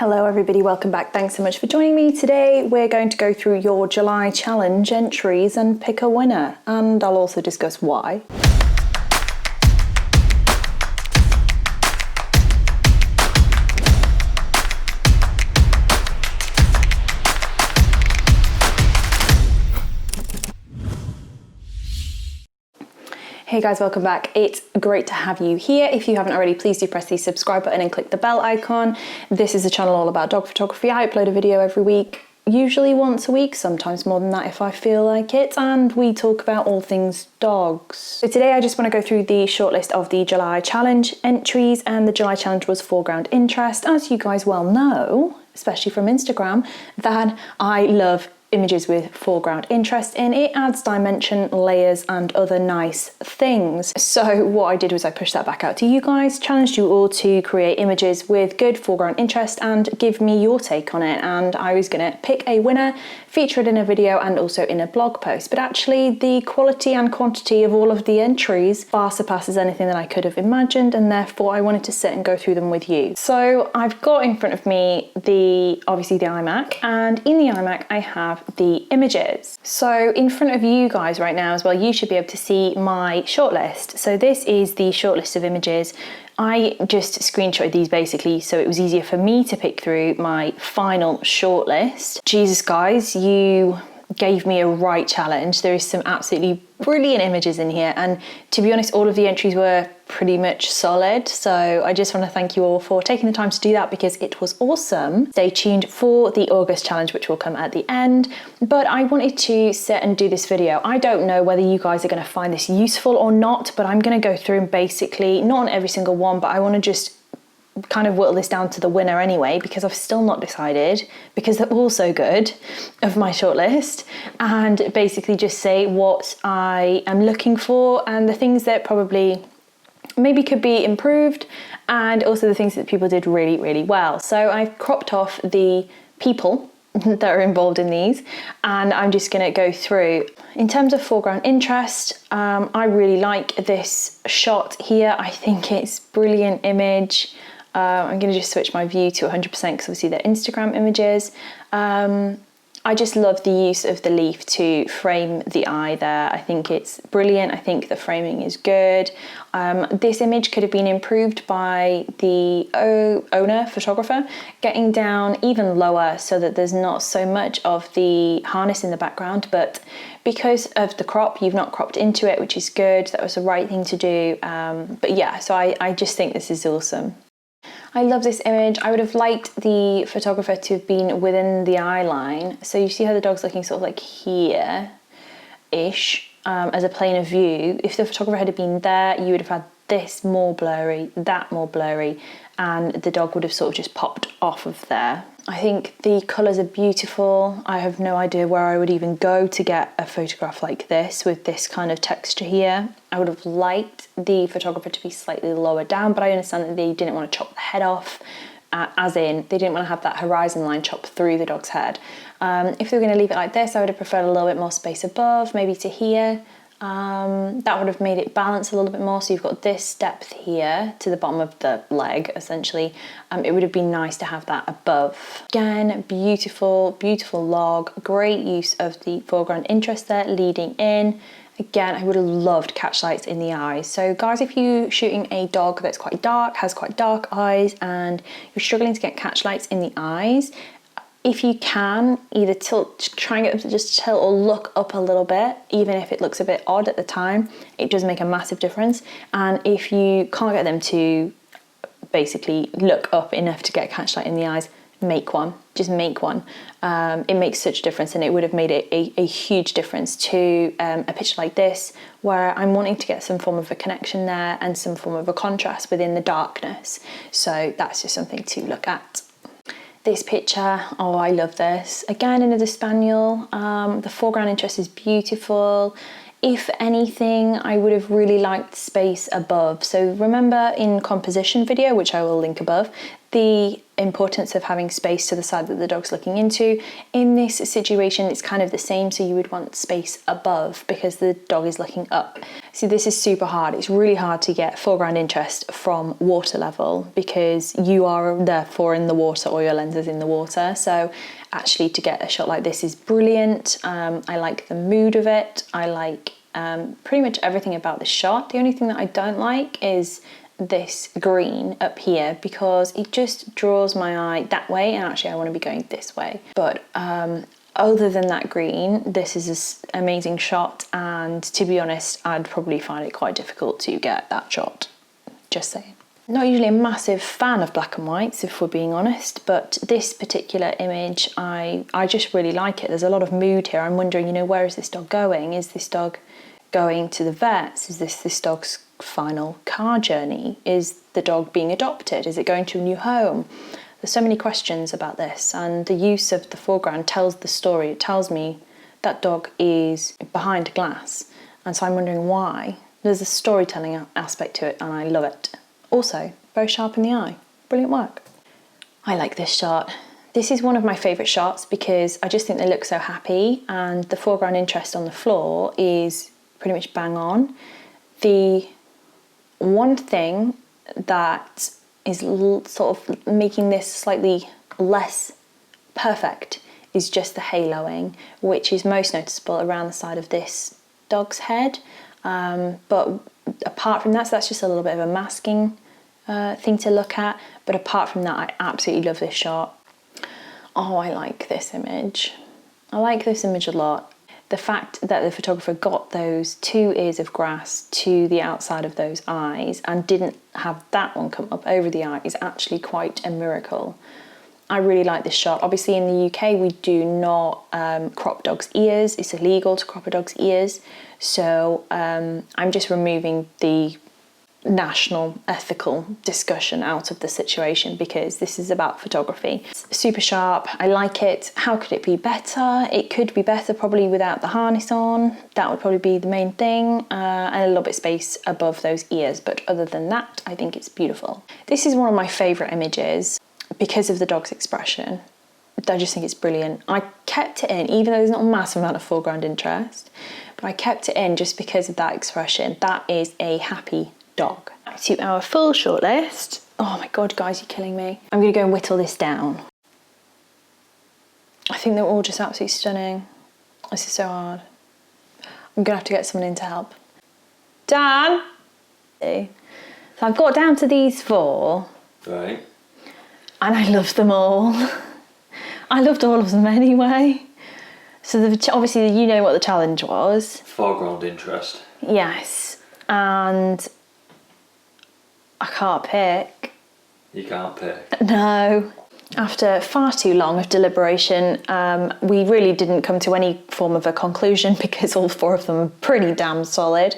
Hello everybody, welcome back. Thanks so much for joining me. Today we're going to go through your July challenge entries and pick a winner, and I'll also discuss why. Hey guys, welcome back. It's great to have you here. If you haven't already, please do press the subscribe button and click the bell icon. This is a channel all about dog photography. I upload a video every week, usually once a week, sometimes more than that if I feel like it, and we talk about all things dogs. So today I just want to go through the shortlist of the July challenge entries, and the July challenge was foreground interest. As you guys well know, especially from Instagram, that I love images with foreground interest in. It adds dimension, layers, and other nice things. So what I did was I pushed that back out to you guys, challenged you all to create images with good foreground interest and give me your take on it. And I was gonna pick a winner, feature it in a video and also in a blog post. But actually the quality and quantity of all of the entries far surpasses anything that I could have imagined, and therefore I wanted to sit and go through them with you. So I've got in front of me obviously the iMac, and in the iMac I have the images. So in front of you guys right now as well, you should be able to see my shortlist. So this is the shortlist of images. I just screenshotted these basically so it was easier for me to pick through my final shortlist. Jesus guys, you gave me a right challenge. There is some absolutely brilliant images in here, and to be honest, all of the entries were pretty much solid. So I just want to thank you all for taking the time to do that because it was awesome. Stay tuned for the August challenge, which will come at the end. But I wanted to sit and do this video. I don't know whether you guys are going to find this useful or not, but I'm going to go through and basically, not on every single one, but I want to just kind of whittle this down to the winner anyway, because I've still not decided, because they're all so good, of my shortlist, and basically just say what I am looking for and the things that probably maybe could be improved, and also the things that people did really, really well. So I've cropped off the people that are involved in these, and I'm just going to go through. In terms of foreground interest, I really like this shot here. I think it's brilliant image. I'm going to just switch my view to 100% because obviously they're Instagram images. I just love the use of the leaf to frame the eye there. I think it's brilliant. I think the framing is good. This image could have been improved by the owner, photographer, getting down even lower so that there's not so much of the harness in the background, but because of the crop, you've not cropped into it, which is good. That was the right thing to do. But yeah, so I just think this is awesome. I love this image. I would have liked the photographer to have been within the eye line. So you see how the dog's looking sort of like here-ish as a plane of view. If the photographer had been there, you would have had this more blurry, that more blurry, and the dog would have sort of just popped off of there. I think the colours are beautiful. I have no idea where I would even go to get a photograph like this with this kind of texture here. I would have liked the photographer to be slightly lower down, but I understand that they didn't want to chop the head off, as in they didn't want to have that horizon line chop through the dog's head. If they were going to leave it like this, I would have preferred a little bit more space above, maybe to here. That would have made it balance a little bit more, so you've got this depth here to the bottom of the leg essentially. It would have been nice to have that above. Again, beautiful, beautiful log, great use of the foreground interest there leading in. Again, I would have loved catch lights in the eyes. So guys, if you're shooting a dog that's quite dark, has quite dark eyes, and you're struggling to get catch lights in the eyes, if you can, either try and get them to just tilt or look up a little bit, even if it looks a bit odd at the time, it does make a massive difference. And if you can't get them to basically look up enough to get a catch light in the eyes, make one, just make one. It makes such a difference, and it would have made it a huge difference to a picture like this, where I'm wanting to get some form of a connection there and some form of a contrast within the darkness. So that's just something to look at. This picture, oh, I love this. Again, another spaniel. The foreground interest is beautiful. If anything, I would have really liked space above. So remember in composition video, which I will link above, the importance of having space to the side that the dog's looking into. In this situation, it's kind of the same, so you would want space above because the dog is looking up. See, this is super hard. It's really hard to get foreground interest from water level because you are therefore in the water or your lens is in the water. So actually to get a shot like this is brilliant. I like the mood of it. I like pretty much everything about the shot. The only thing that I don't like is this green up here because it just draws my eye that way, and actually I want to be going this way. But other than that green, this is an amazing shot, and to be honest, I'd probably find it quite difficult to get that shot, just saying. Not usually a massive fan of black and whites, if we're being honest, but this particular image, I just really like it. There's a lot of mood here. I'm wondering, you know, where is this dog going? Is this dog going to the vets? Is this dog's final car journey? Is the dog being adopted? Is it going to a new home? There's so many questions about this, and the use of the foreground tells the story. It tells me that dog is behind glass, and so I'm wondering why. There's a storytelling aspect to it, and I love it. Also, very sharp in the eye. Brilliant work. I like this shot. This is one of my favourite shots because I just think they look so happy, and the foreground interest on the floor is pretty much bang on. The one thing that is sort of making this slightly less perfect is just the haloing, which is most noticeable around the side of this dog's head. But apart from that, so that's just a little bit of a masking thing to look at. But apart from that, I absolutely love this shot. Oh, I like this image. I like this image a lot. The fact that the photographer got those 2 ears of grass to the outside of those eyes and didn't have that one come up over the eye is actually quite a miracle. I really like this shot. Obviously in the UK we do not crop dogs' ears. It's illegal to crop a dog's ears. So I'm just removing the national ethical discussion out of the situation because this is about photography. It's super sharp. I like it. How could it be better? It could be better probably without the harness on. That would probably be the main thing, and a little bit of space above those ears, but other than that I think it's beautiful. This is one of my favourite images because of the dog's expression. I just think it's brilliant. I kept it in even though there's not a massive amount of foreground interest, but I kept it in just because of that expression. That is a happy dog. Back to our full shortlist. Oh my god, guys, you're killing me. I'm gonna go and whittle this down. I think they're all just absolutely stunning. This is so hard. I'm gonna have to get someone in to help. Dan! So I've got down to these 4. Right. And I loved them all. I loved all of them anyway. So obviously you know what the challenge was. Foreground interest. Yes. And I can't pick. You can't pick. No. After far too long of deliberation, we really didn't come to any form of a conclusion because all 4 of them are pretty damn solid.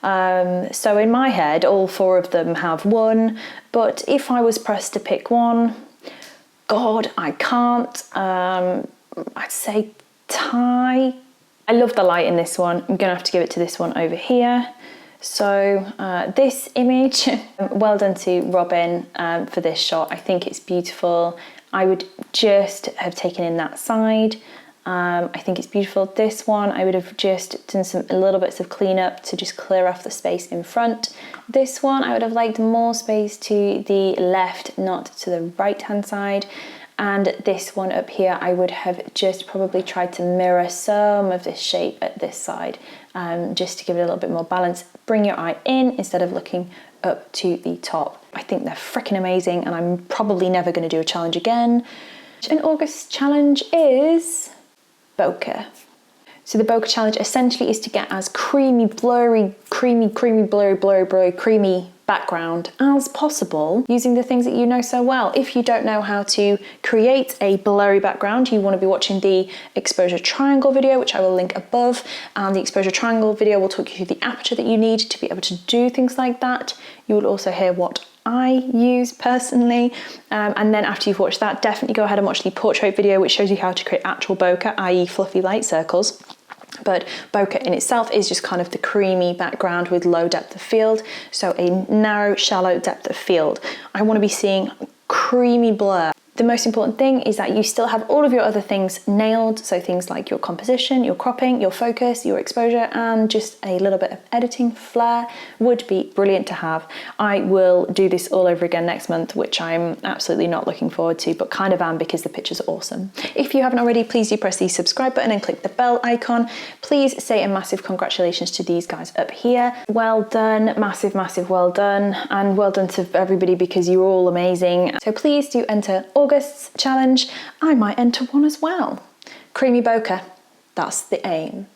So in my head, all 4 of them have won, but if I was pressed to pick one, God, I can't. I'd say tie. I love the light in this one. I'm gonna have to give it to this one over here. So this image, well done to Robin for this shot. I think it's beautiful. I would just have taken in that side. I think it's beautiful. This one, I would have just done a little bits of cleanup to just clear off the space in front. This one, I would have liked more space to the left, not to the right-hand side. And this one up here, I would have just probably tried to mirror some of this shape at this side, just to give it a little bit more balance. Bring your eye in instead of looking up to the top. I think they're freaking amazing, and I'm probably never going to do a challenge again. An August challenge is bokeh. So the bokeh challenge essentially is to get as creamy, blurry, creamy background as possible using the things that you know so well. If you don't know how to create a blurry background, you want to be watching the exposure triangle video, which I will link above, and the exposure triangle video will talk you through the aperture that you need to be able to do things like that. You will also hear what I use personally, and then after you've watched that, definitely go ahead and watch the portrait video, which shows you how to create actual bokeh, i.e. fluffy light circles. But bokeh in itself is just kind of the creamy background with low depth of field, so a narrow, shallow depth of field. I want to be seeing creamy blur The most important thing is that you still have all of your other things nailed, so things like your composition, your cropping, your focus, your exposure, and just a little bit of editing flair would be brilliant to have. I will do this all over again next month, which I'm absolutely not looking forward to, but kind of am because the pictures are awesome. If you haven't already, please do press the subscribe button and click the bell icon. Please say a massive congratulations to these guys up here. Well done, massive, massive well done, and well done to everybody because you're all amazing. So please do enter August's challenge. I might enter one as well. Creamy bokeh, that's the aim.